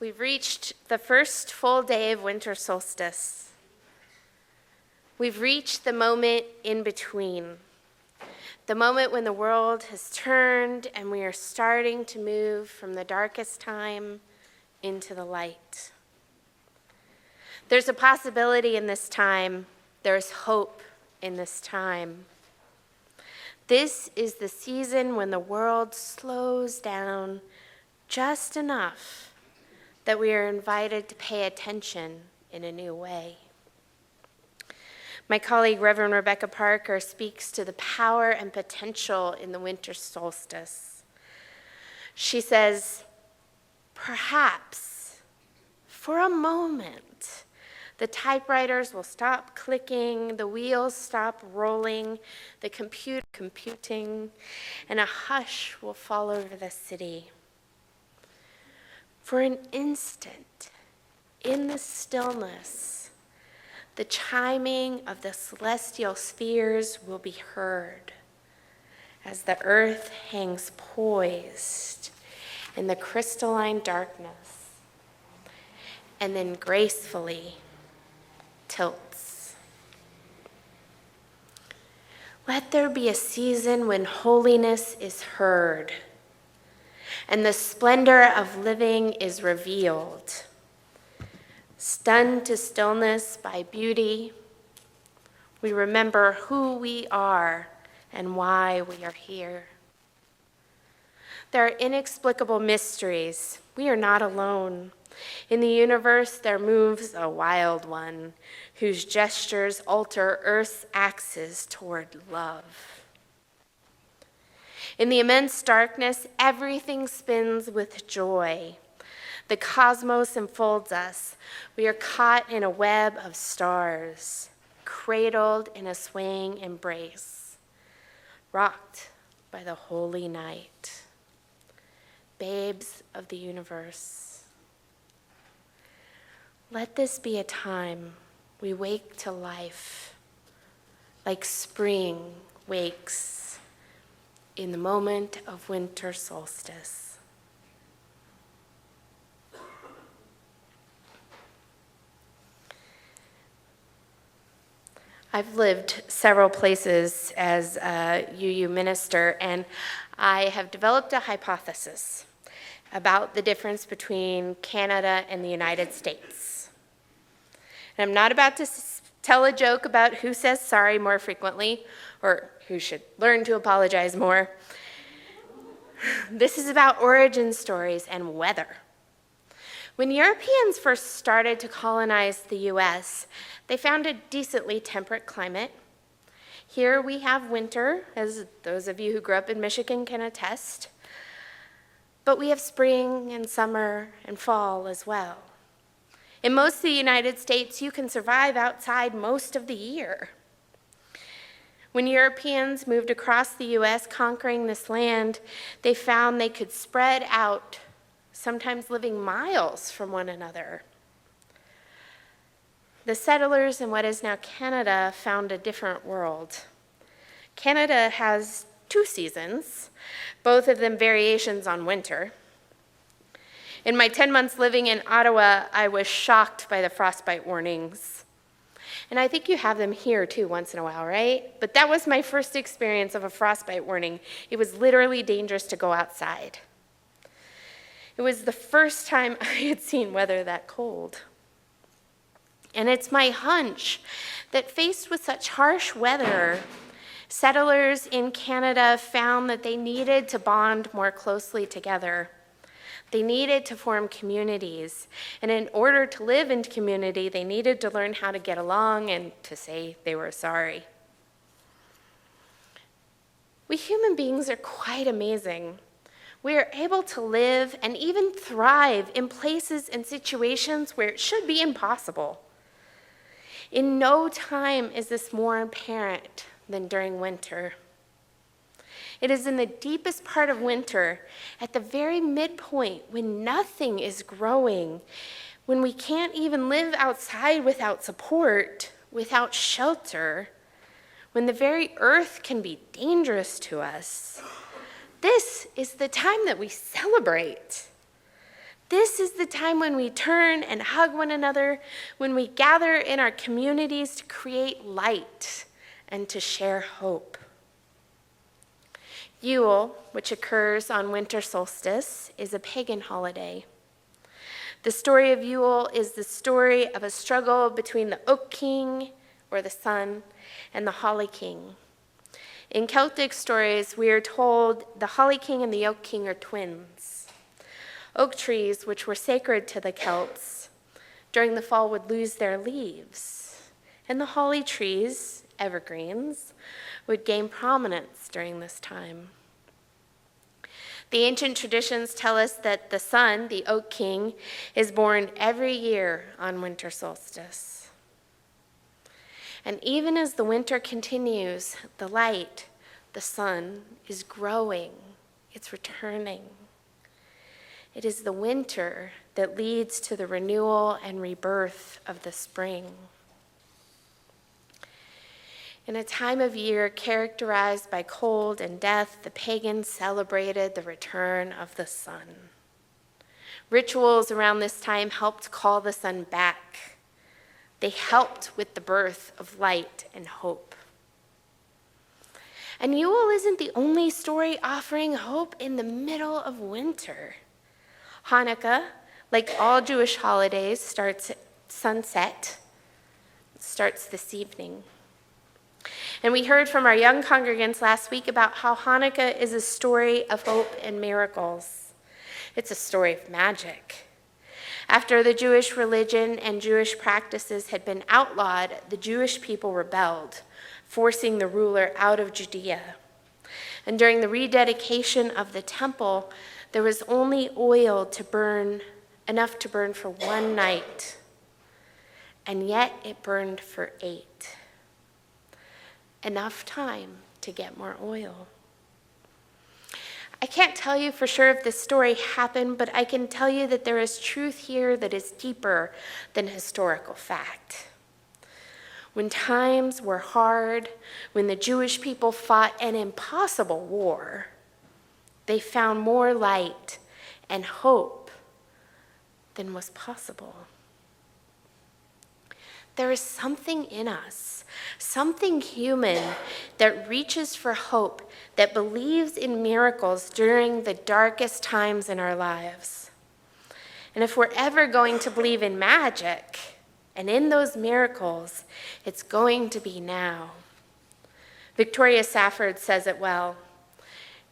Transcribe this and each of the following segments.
We've reached the first full day of winter solstice. We've reached the moment in between, the moment when the world has turned and we are starting to move from the darkest time into the light. There's a possibility in this time. There's hope in this time. This is the season when the world slows down just enough that we are invited to pay attention in a new way. My colleague, Reverend Rebecca Parker, speaks to the power and potential in the winter solstice. She says, perhaps, for a moment, the typewriters will stop clicking, the wheels stop rolling, the computer computing, and a hush will fall over the city. For an instant, in the stillness, the chiming of the celestial spheres will be heard as the earth hangs poised in the crystalline darkness and then gracefully tilts. Let there be a season when holiness is heard and the splendor of living is revealed. Stunned to stillness by beauty, we remember who we are and why we are here. There are inexplicable mysteries. We are not alone. In the universe, there moves a wild one whose gestures alter Earth's axis toward love. In the immense darkness, everything spins with joy. The cosmos enfolds us. We are caught in a web of stars, cradled in a swaying embrace, rocked by the holy night. Babes of the universe, let this be a time we wake to life, like spring wakes in the moment of winter solstice. I've lived several places as a UU minister, and I have developed a hypothesis about the difference between Canada and the United States. And I'm not about to tell a joke about who says sorry more frequently or who should learn to apologize more. This is about origin stories and weather. When Europeans first started to colonize the US, they found a decently temperate climate. Here we have winter, as those of you who grew up in Michigan can attest, but we have spring and summer and fall as well. In most of the United States, you can survive outside most of the year. When Europeans moved across the US conquering this land, they found they could spread out, sometimes living miles from one another. The settlers in what is now Canada found a different world. Canada has 2 seasons, both of them variations on winter. In my 10 months living in Ottawa, I was shocked by the frostbite warnings. And I think you have them here too once in a while, right? But that was my first experience of a frostbite warning. It was literally dangerous to go outside. It was the first time I had seen weather that cold. And it's my hunch that faced with such harsh weather, settlers in Canada found that they needed to bond more closely together. They needed to form communities, and in order to live in community, they needed to learn how to get along and to say they were sorry. We human beings are quite amazing. We are able to live and even thrive in places and situations where it should be impossible. In no time is this more apparent than during winter. It is in the deepest part of winter, at the very midpoint, when nothing is growing, when we can't even live outside without support, without shelter, when the very earth can be dangerous to us. This is the time that we celebrate. this is the time when we turn and hug one another, when we gather in our communities to create light and to share hope. Yule, which occurs on winter solstice, is a pagan holiday. The story of Yule is the story of a struggle between the Oak King, or the sun, and the Holly King. In Celtic stories, we are told the Holly King and the Oak King are twins. Oak trees, which were sacred to the Celts, during the fall would lose their leaves, and the holly trees, evergreens, would gain prominence during this time. The ancient traditions tell us that the sun, the Oak King, is born every year on winter solstice. And even as the winter continues, the light, the sun, is growing, it's returning. It is the winter that leads to the renewal and rebirth of the spring. In a time of year characterized by cold and death, the pagans celebrated the return of the sun. Rituals around this time helped call the sun back. They helped with the birth of light and hope. And Yule isn't the only story offering hope in the middle of winter. Hanukkah, like all Jewish holidays, starts at sunset. It starts this evening. And we heard from our young congregants last week about how Hanukkah is a story of hope and miracles. It's a story of magic. After the Jewish religion and Jewish practices had been outlawed, the Jewish people rebelled, forcing the ruler out of Judea. And during the rededication of the temple, there was only oil to burn, enough to burn for one night. And yet it burned for 8. Enough time to get more oil. I can't tell you for sure if this story happened, but I can tell you that there is truth here that is deeper than historical fact. When times were hard, when the Jewish people fought an impossible war, they found more light and hope than was possible. There is something in us, something human that reaches for hope, that believes in miracles during the darkest times in our lives. And if we're ever going to believe in magic and in those miracles, it's going to be now. Victoria Safford says it well.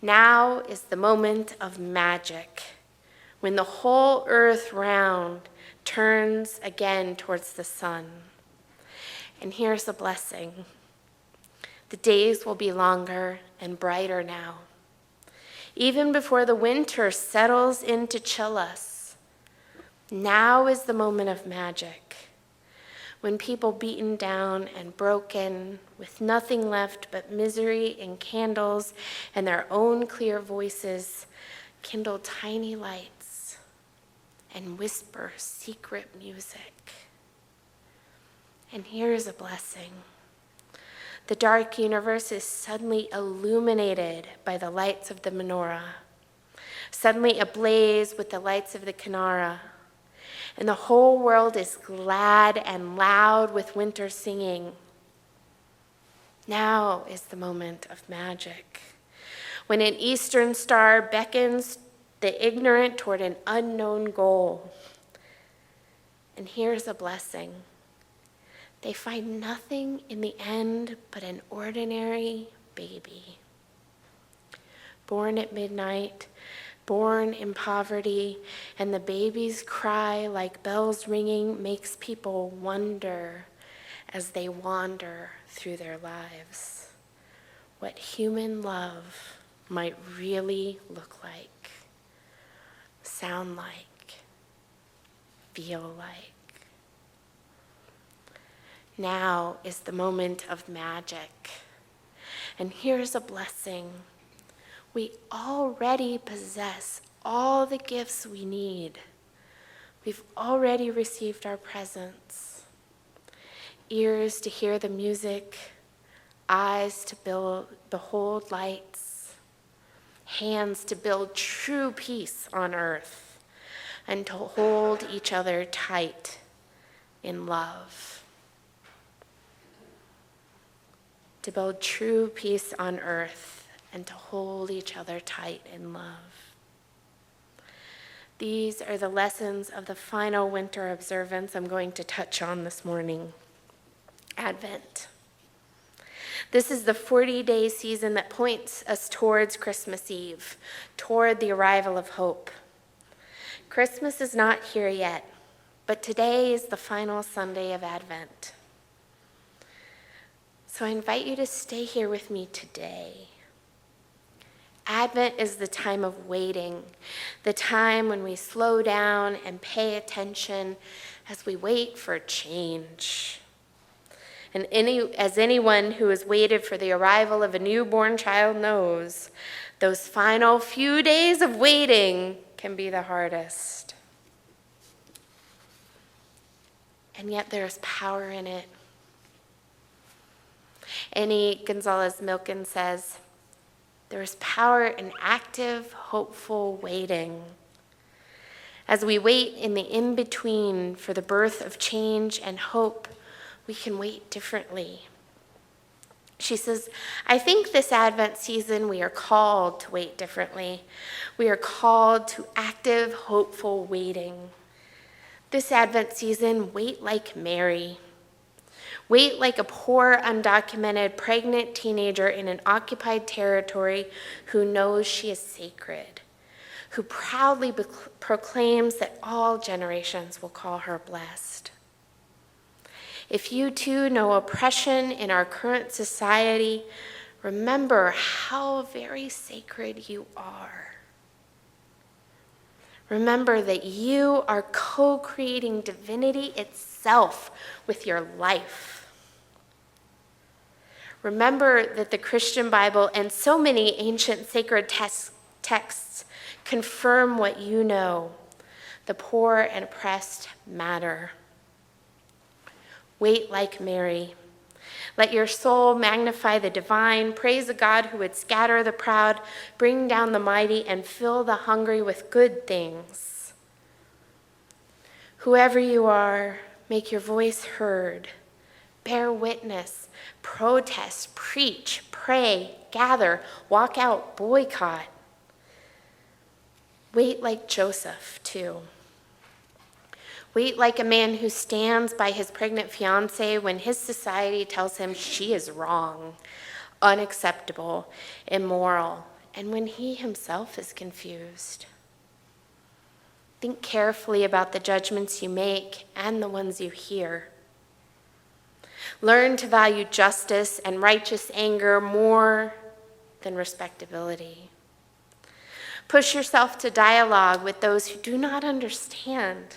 Now is the moment of magic, when the whole earth round turns again towards the sun. And here's the blessing. The days will be longer and brighter now. Even before the winter settles in to chill us, now is the moment of magic. When people beaten down and broken, with nothing left but misery and candles and their own clear voices, kindle tiny lights and whisper secret music. And here's a blessing. The dark universe is suddenly illuminated by the lights of the menorah, suddenly ablaze with the lights of the Kinara. And the whole world is glad and loud with winter singing. Now is the moment of magic, when an eastern star beckons the ignorant toward an unknown goal. And here's a blessing. They find nothing in the end but an ordinary baby, born at midnight, born in poverty, and the baby's cry, like bells ringing, makes people wonder as they wander through their lives what human love might really look like, sound like, feel like. Now is the moment of magic. And here's a blessing. We already possess all the gifts we need. We've already received our presents. Ears to hear the music, eyes to behold lights, hands to build true peace on earth, and to hold each other tight in love. To build true peace on earth and to hold each other tight in love. These are the lessons of the final winter observance I'm going to touch on this morning, Advent. This is the 40-day season that points us towards Christmas Eve, toward the arrival of hope. Christmas is not here yet, but today is the final Sunday of Advent. So I invite you to stay here with me today. Advent is the time of waiting, the time when we slow down and pay attention as we wait for change. And as anyone who has waited for the arrival of a newborn child knows, those final few days of waiting can be the hardest. And yet there's power in it. Annie Gonzalez-Milken says, there is power in active, hopeful waiting. As we wait in the in-between for the birth of change and hope, we can wait differently. She says, I think this Advent season we are called to wait differently. We are called to active, hopeful waiting. This Advent season, wait like Mary. Wait like a poor, undocumented, pregnant teenager in an occupied territory who knows she is sacred, who proudly proclaims that all generations will call her blessed. If you too know oppression in our current society, remember how very sacred you are. Remember that you are co-creating divinity itself with your life. Remember that the Christian Bible and so many ancient sacred texts confirm what you know. The poor and oppressed matter. Wait like Mary. Let your soul magnify the divine, praise a God who would scatter the proud, bring down the mighty, and fill the hungry with good things. Whoever you are, make your voice heard. Bear witness, protest, preach, pray, gather, walk out, boycott. Wait like Joseph, too. Wait like a man who stands by his pregnant fiancée when his society tells him she is wrong, unacceptable, immoral, and when he himself is confused. Think carefully about the judgments you make and the ones you hear. Learn to value justice and righteous anger more than respectability. Push yourself to dialogue with those who do not understand.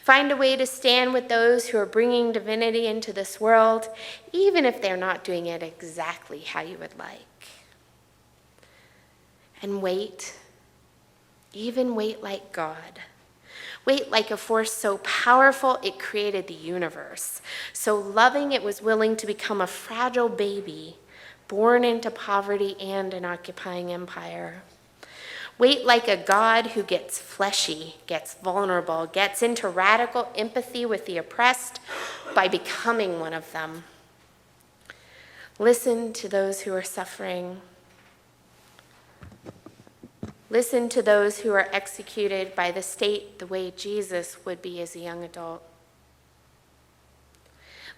Find a way to stand with those who are bringing divinity into this world, even if they're not doing it exactly how you would like. And wait, even wait like God. Wait like a force so powerful it created the universe, so loving it was willing to become a fragile baby, born into poverty and an occupying empire. Wait like a God who gets fleshy, gets vulnerable, gets into radical empathy with the oppressed by becoming one of them. Listen to those who are suffering. Listen to those who are executed by the state the way Jesus would be as a young adult.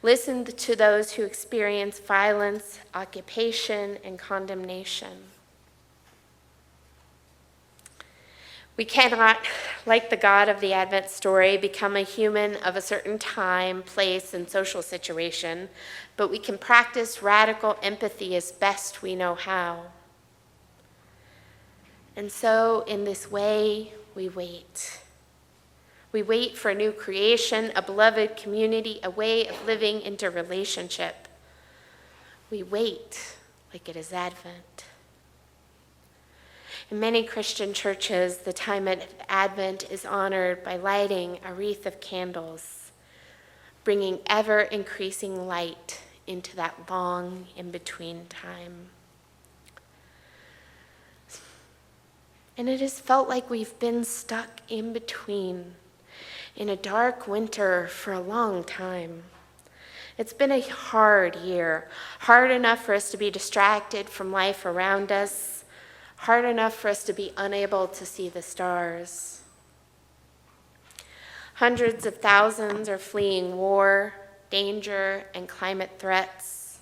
Listen to those who experience violence, occupation, and condemnation. We cannot, like the God of the Advent story, become a human of a certain time, place, and social situation, but we can practice radical empathy as best we know how. And so, in this way, we wait. We wait for a new creation, a beloved community, a way of living into relationship. We wait like it is Advent. In many Christian churches, the time of Advent is honored by lighting a wreath of candles, bringing ever-increasing light into that long in-between time. And it has felt like we've been stuck in between, in a dark winter for a long time. It's been a hard year, hard enough for us to be distracted from life around us, hard enough for us to be unable to see the stars. Hundreds of thousands are fleeing war, danger, and climate threats.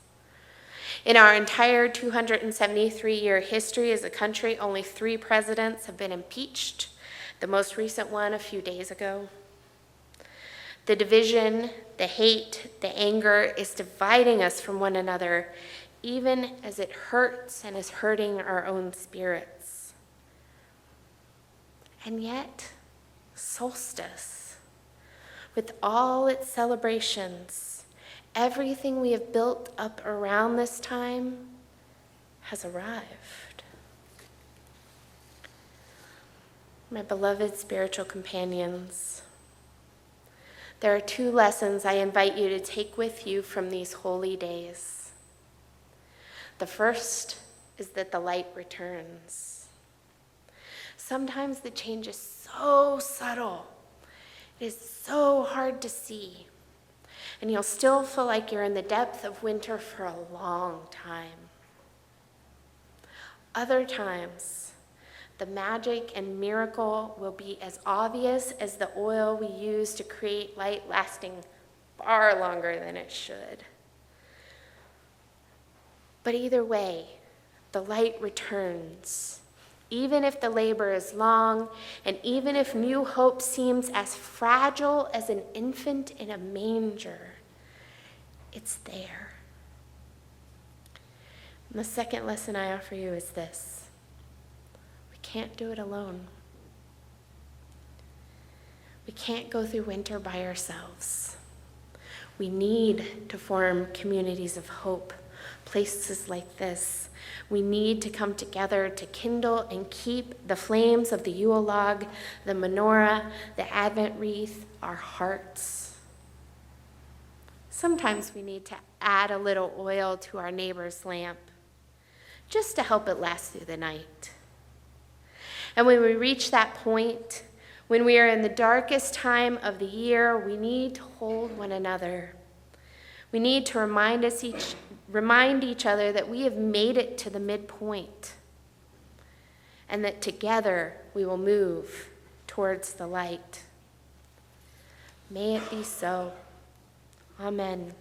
In our entire 273-year history as a country, only 3 presidents have been impeached, the most recent one a few days ago. The division, the hate, the anger is dividing us from one another, even as it hurts and is hurting our own spirits. And yet, solstice, with all its celebrations, everything we have built up around this time has arrived. My beloved spiritual companions, there are 2 lessons I invite you to take with you from these holy days. The first is that the light returns. Sometimes the change is so subtle, it is so hard to see, and you'll still feel like you're in the depth of winter for a long time. Other times, the magic and miracle will be as obvious as the oil we use to create light lasting far longer than it should. But either way, the light returns, even if the labor is long, and even if new hope seems as fragile as an infant in a manger, it's there. And the second lesson I offer you is this: we can't do it alone. We can't go through winter by ourselves. We need to form communities of hope, places like this. We need to come together to kindle and keep the flames of the Yule log, the menorah, the Advent wreath, our hearts. Sometimes we need to add a little oil to our neighbor's lamp, just to help it last through the night. And when we reach that point, when we are in the darkest time of the year, we need to hold one another. We need to remind each other that we have made it to the midpoint, and that together we will move towards the light. May it be so. Amen.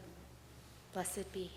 Blessed be.